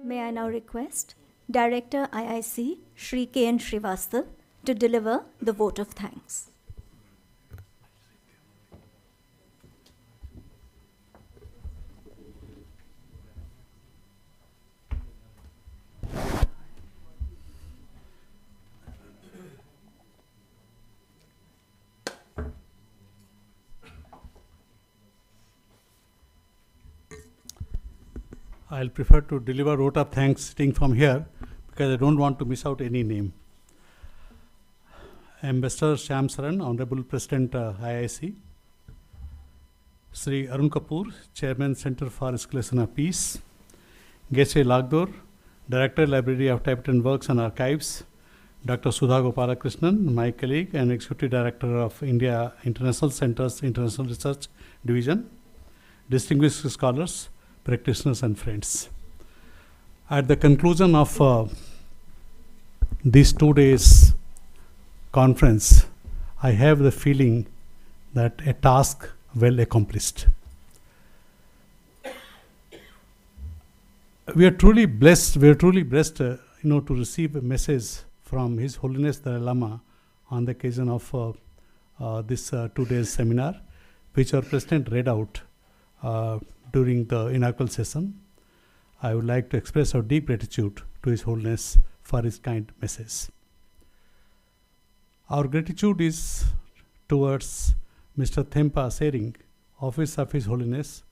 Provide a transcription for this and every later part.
May I now request Director IIC Shri K.N. Shrivastava to deliver the vote of thanks. I'll prefer to deliver vote of thanks sitting from here because I don't want to miss out any name. Ambassador Shyam Saran, Honorable President IIC. Sri Arun Kapoor, Chairman Center for Escalation of Peace. Geshe Lagdor, Director Library of Tibetan Works and Archives. Dr. Sudha Gopalakrishnan, my colleague and Executive Director of India International Centers International Research Division. Distinguished scholars, practitioners and friends. At the conclusion of these 2 days conference, I have the feeling that a task well accomplished. We are truly blessed, to receive a message from His Holiness Dalai Lama on the occasion of this 2 days seminar, which our President read out during the inaugural session. I would like to express our deep gratitude to His Holiness for his kind message. Our gratitude is towards Mr. Thempa Sering, Office of His Holiness,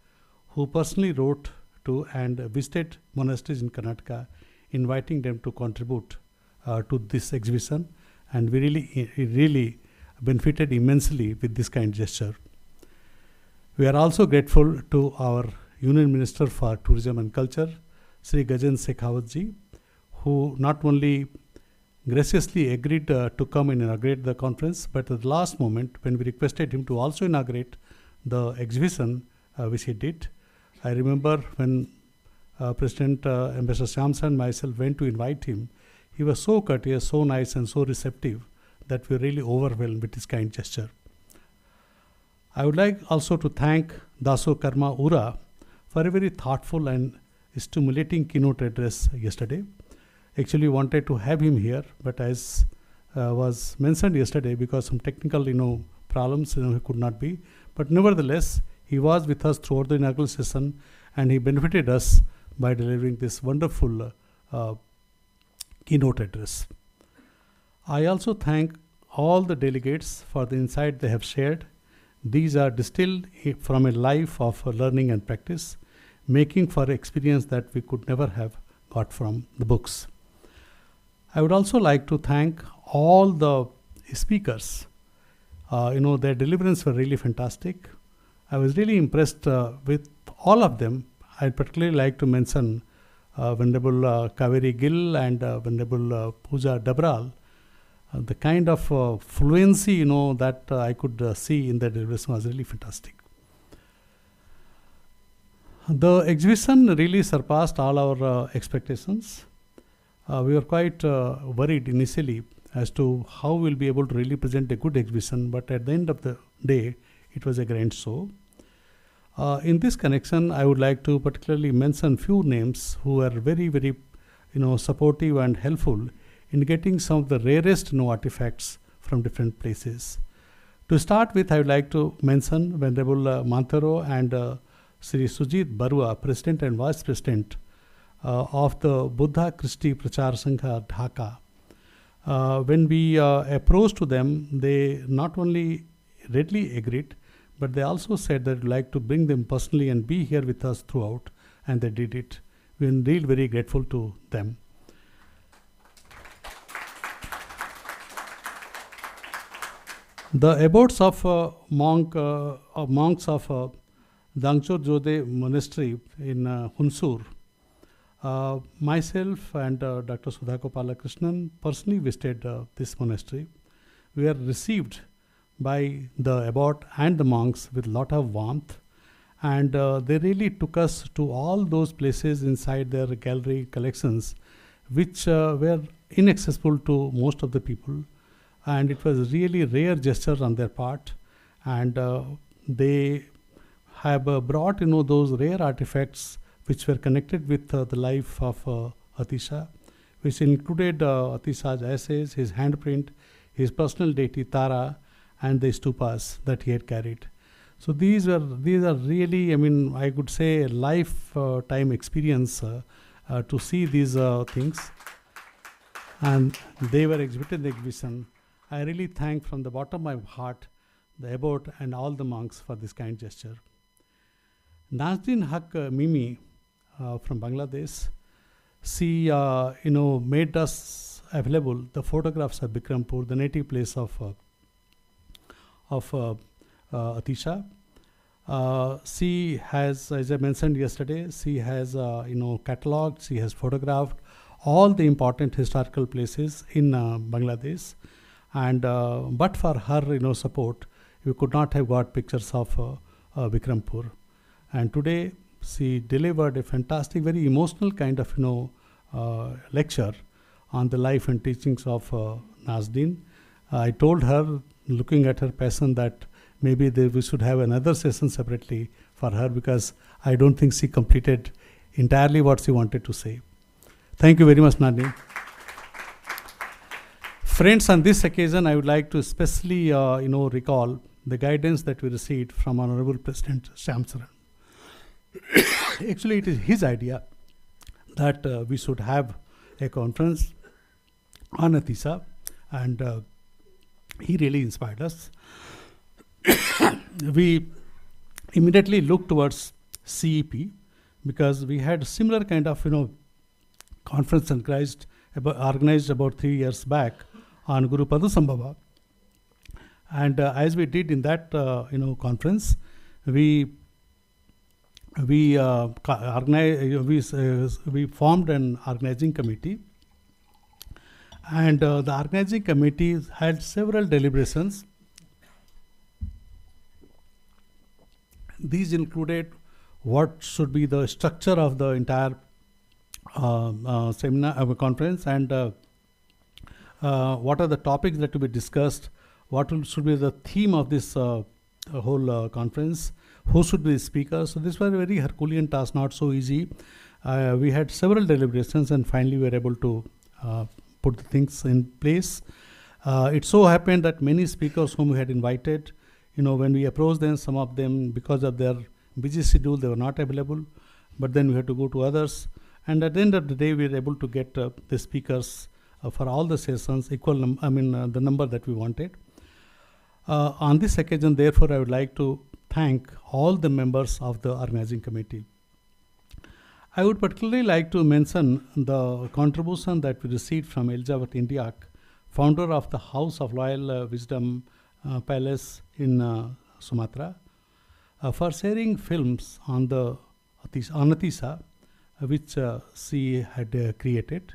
who personally wrote to and visited monasteries in Karnataka, inviting them to contribute to this exhibition, and we really benefited immensely with this kind gesture. We are also grateful to our Union Minister for Tourism and Culture, Sri Gajen Shekhawat ji, who not only graciously agreed to come and inaugurate the conference, but at the last moment, when we requested him to also inaugurate the exhibition, which he did. I remember when President Ambassador Shyam and myself went to invite him, he was so courteous, so nice and so receptive that we were really overwhelmed with his kind gesture. I would like also to thank Daso Karma Ura for a very thoughtful and stimulating keynote address yesterday. Actually wanted to have him here, but as was mentioned yesterday, because some technical problems, he could not be. But nevertheless, he was with us throughout the inaugural session, and he benefited us by delivering this wonderful keynote address. I also thank all the delegates for the insight they have shared. These are distilled from a life of learning and practice, making for experience that we could never have got from the books. I would also like to thank all the speakers. Their deliverance were really fantastic. I was really impressed with all of them. I'd particularly like to mention Venerable Kaveri Gill and Venerable Pooja Dabral. The kind of fluency, that I could see in the delivery was really fantastic. The exhibition really surpassed all our expectations. We were quite worried initially as to how we'll be able to really present a good exhibition, but at the end of the day, it was a grand show. In this connection, I would like to particularly mention few names who are very, very, supportive and helpful in getting some of the rarest artifacts from different places. To start with, I would like to mention Venerable Mantaro and Sri Sujit Barua, President and Vice President of the Buddha Christi Prachar Sangha, Dhaka. When we approached to them, they not only readily agreed, but they also said that they'd like to bring them personally and be here with us throughout, and they did it. We are really very grateful to them. The abodes of monks of Dangchor Jode Monastery in Hunsur, myself and Dr. Sudha Gopalakrishnan personally visited this monastery. We were received by the abbot and the monks with a lot of warmth, and they really took us to all those places inside their gallery collections which were inaccessible to most of the people, and it was really rare gesture on their part, and they have brought those rare artifacts which were connected with the life of Atisa, which included Atisa's essays, his handprint, his personal deity Tara, and the stupas that he had carried. So these are really, I mean, I could say a lifetime experience to see these things, and they were exhibited in the exhibition. I really thank from the bottom of my heart the abbot and all the monks for this kind gesture. Nazdin Haq Mimi from Bangladesh, she made us available the photographs of Bikrampur, the native place of Atisa. She has, as I mentioned yesterday, she has cataloged, she has photographed all the important historical places in Bangladesh, and but for her support, we could not have got pictures of Bikrampur. And today she delivered a fantastic, very emotional kind of lecture on the life and teachings of Nazdin. I told her, looking at her passion, that maybe we should have another session separately for her, because I don't think she completed entirely what she wanted to say. Thank you very much, Nazdin. Friends, on this occasion, I would like to especially recall the guidance that we received from Honorable President Shamsaran. Actually, it is his idea that we should have a conference on Atisa, and he really inspired us. We immediately looked towards CEP, because we had similar kind of conference organized about 3 years back on Guru Padusambhava, and as we did in that conference, we formed an organizing committee, and the organizing committee had several deliberations. These included what should be the structure of the entire seminar conference, and what are the topics that to be discussed, what should be the theme of this whole conference, who should be the speaker. So this was a very Herculean task, not so easy. We had several deliberations, and finally we were able to put the things in place. It so happened that many speakers whom we had invited, when we approached them, some of them, because of their busy schedule, they were not available, but then we had to go to others. And at the end of the day, we were able to get the speakers for all the sessions, the number that we wanted. On this occasion, therefore, I would like to thank all the members of the organizing committee. I would particularly like to mention the contribution that we received from Elizabeth Indiak, founder of the House of Royal Wisdom Palace in Sumatra, for sharing films on Atisa, which she had created,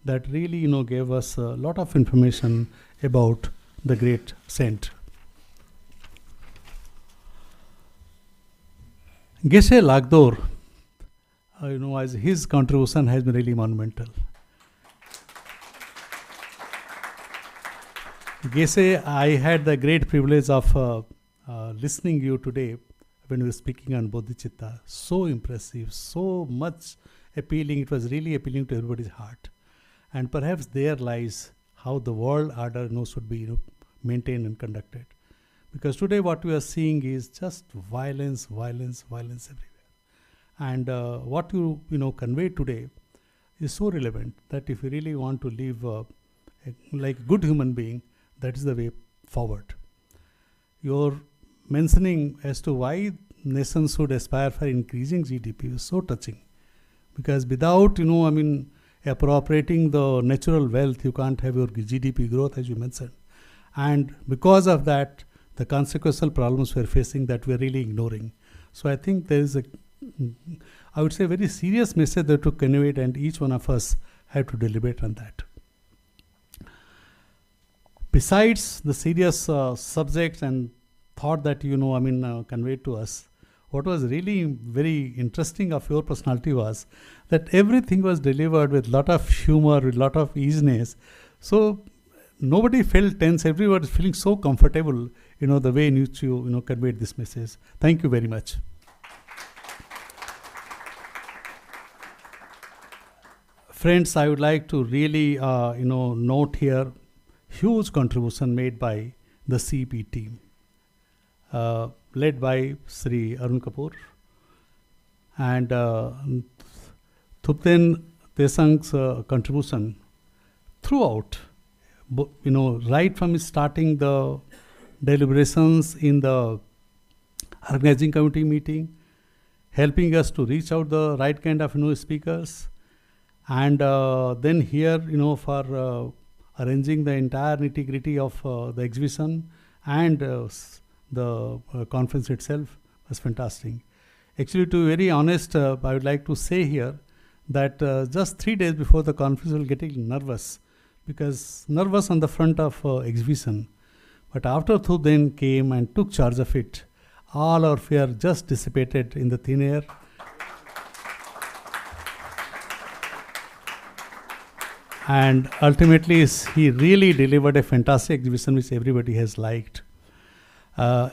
that really gave us a lot of information about the great saint. Geshe Lagdor, as his contribution has been really monumental. Geshe, I had the great privilege of listening you today when we were speaking on Bodhicitta. So impressive, so much appealing. It was really appealing to everybody's heart. And perhaps there lies how the world order should be maintained and conducted. Because today what we are seeing is just violence everywhere. And what you convey today is so relevant that if you really want to live like a good human being, that is the way forward. Your mentioning as to why nations should aspire for increasing GDP is so touching. Because without, appropriating the natural wealth, you can't have your GDP growth, as you mentioned. And because of that, the consequential problems we're facing that we're really ignoring. So I think there is I would say, very serious message that to convey it, and each one of us have to deliberate on that. Besides the serious subjects and thought that conveyed to us, what was really very interesting of your personality was that everything was delivered with lot of humor, with lot of easiness. So nobody felt tense. Everyone was feeling so comfortable, the way in which you conveyed this message. Thank you very much. Friends, I would like to really, note here huge contribution made by the CP team, led by Sri Arun Kapoor and Thupten Tesang's contribution throughout, right from starting the deliberations in the organizing committee meeting, helping us to reach out the right kind of speakers, and then here for arranging the entire nitty-gritty of the exhibition and the conference itself was fantastic. Actually, to be very honest, I would like to say here that just 3 days before the conference, we were getting nervous, because nervous on the front of exhibition. But after Thuden came and took charge of it, all our fear just dissipated in the thin air. And ultimately, he really delivered a fantastic exhibition which everybody has liked.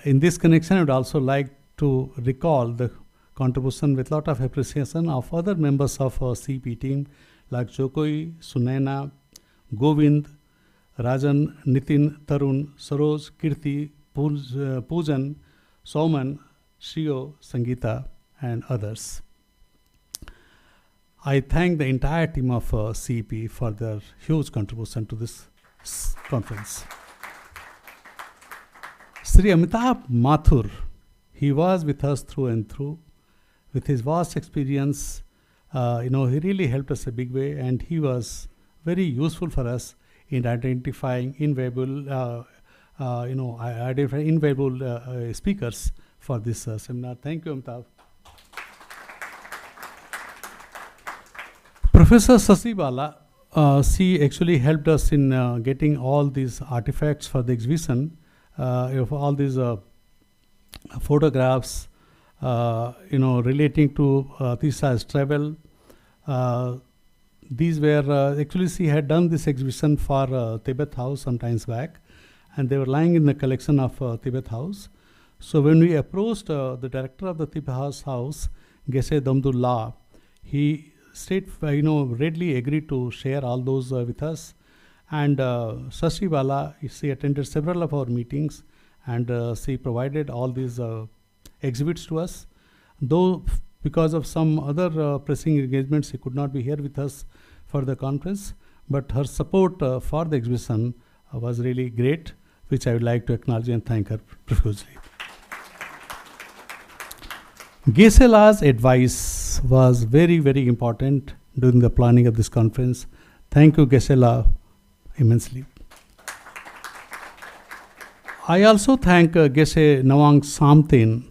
In this connection, I would also like to recall the contribution with a lot of appreciation of other members of our CP team like Chokoi, Sunaina, Govind, Rajan, Nitin, Tarun, Saroj, Kirti, Poojan, Soman, Shio, Sangeeta, and others. I thank the entire team of CP for their huge contribution to this conference. Sri Amitabh Mathur, he was with us through and through. With his vast experience, he really helped us a big way, and he was very useful for us in identifying invaluable, speakers for this seminar. Thank you, Amitabh. Professor Sasibala, she actually helped us in getting all these artifacts for the exhibition, all these photographs, relating to Atisa's travel. These were, actually she had done this exhibition for Tibet House some times back, and they were lying in the collection of Tibet House. So when we approached the director of the Tibet House, Geshe Damdullah, he readily agreed to share all those with us. And Shashi Bala, she attended several of our meetings, and she provided all these exhibits to us. Though because of some other pressing engagements, she could not be here with us for the conference, but her support for the exhibition was really great, which I would like to acknowledge and thank her profusely. Gesela's advice was very, very important during the planning of this conference. Thank you, Gesela, immensely. I also thank Geshe Nawang Samtin,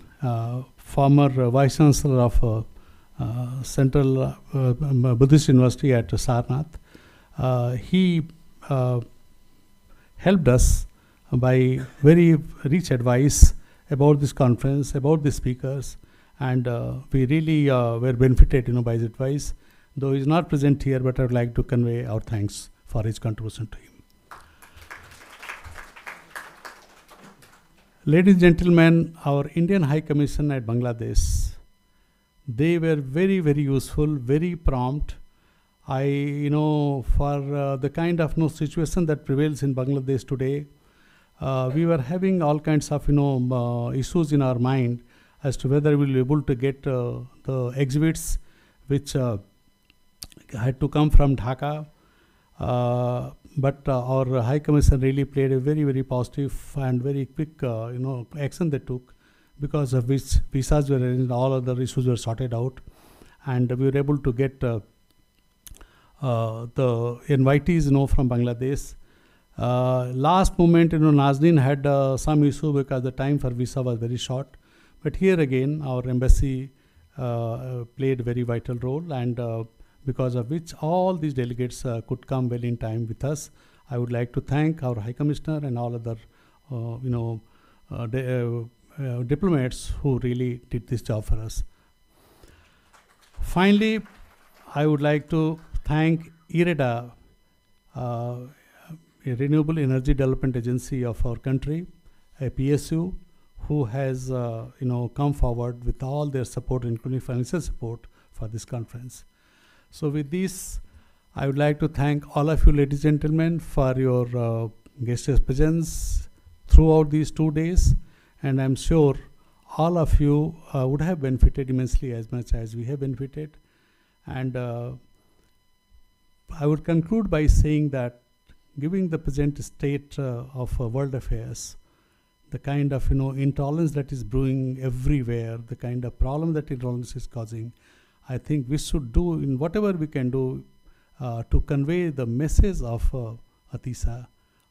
former Vice Chancellor of Central Buddhist University at Sarnath. He helped us by very rich advice about this conference, about the speakers, and we really were benefited by his advice. Though he is not present here, but I would like to convey our thanks for his contribution to him. Ladies and gentlemen, our Indian High Commission at Bangladesh, they were very, very useful, very prompt. For the kind of situation that prevails in Bangladesh today, we were having all kinds of issues in our mind as to whether we will be able to get the exhibits which had to come from Dhaka. But our High Commission really played a very, very positive and very quick action they took, because of which visas were arranged, all other issues were sorted out, and we were able to get the invitees from Bangladesh. Last moment, Nazneen had some issue because the time for visa was very short. But here again, our embassy played a very vital role, and because of which all these delegates could come well in time with us. I would like to thank our High Commissioner and all other diplomats who really did this job for us. Finally, I would like to thank IREDA, a Renewable Energy Development Agency of our country, a PSU, who has come forward with all their support, including financial support, for this conference. So with this, I would like to thank all of you, ladies and gentlemen, for your guest presence throughout these 2 days. And I'm sure all of you would have benefited immensely as much as we have benefited. And I would conclude by saying that, given the present state of world affairs, the kind of intolerance that is brewing everywhere, the kind of problem that intolerance is causing, I think we should do in whatever we can do to convey the message of Atisa,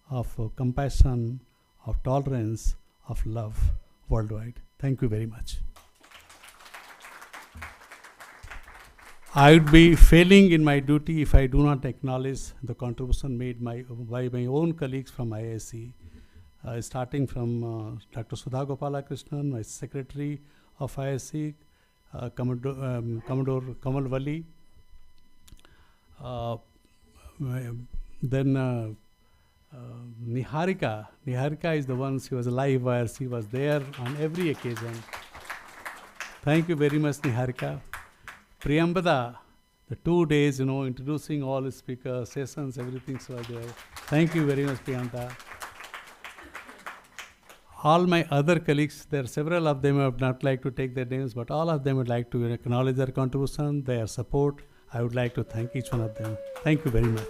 of compassion, of tolerance, of love worldwide. Thank you very much. I would be failing in my duty if I do not acknowledge the contribution made by my own colleagues from IISc, starting from Dr. Sudha Gopalakrishnan, my secretary of IISc, Commodore Kamal Wali, then Niharika. Niharika is the one, she was a live wire, she was there on every occasion. Thank you very much, Niharika. Priyambada, the 2 days, introducing all the speaker sessions, everything was there. Thank you very much, Priyambada. All my other colleagues, there are several of them I would not like to take their names, but all of them would like to acknowledge their contribution, their support. I would like to thank each one of them. Thank you very much.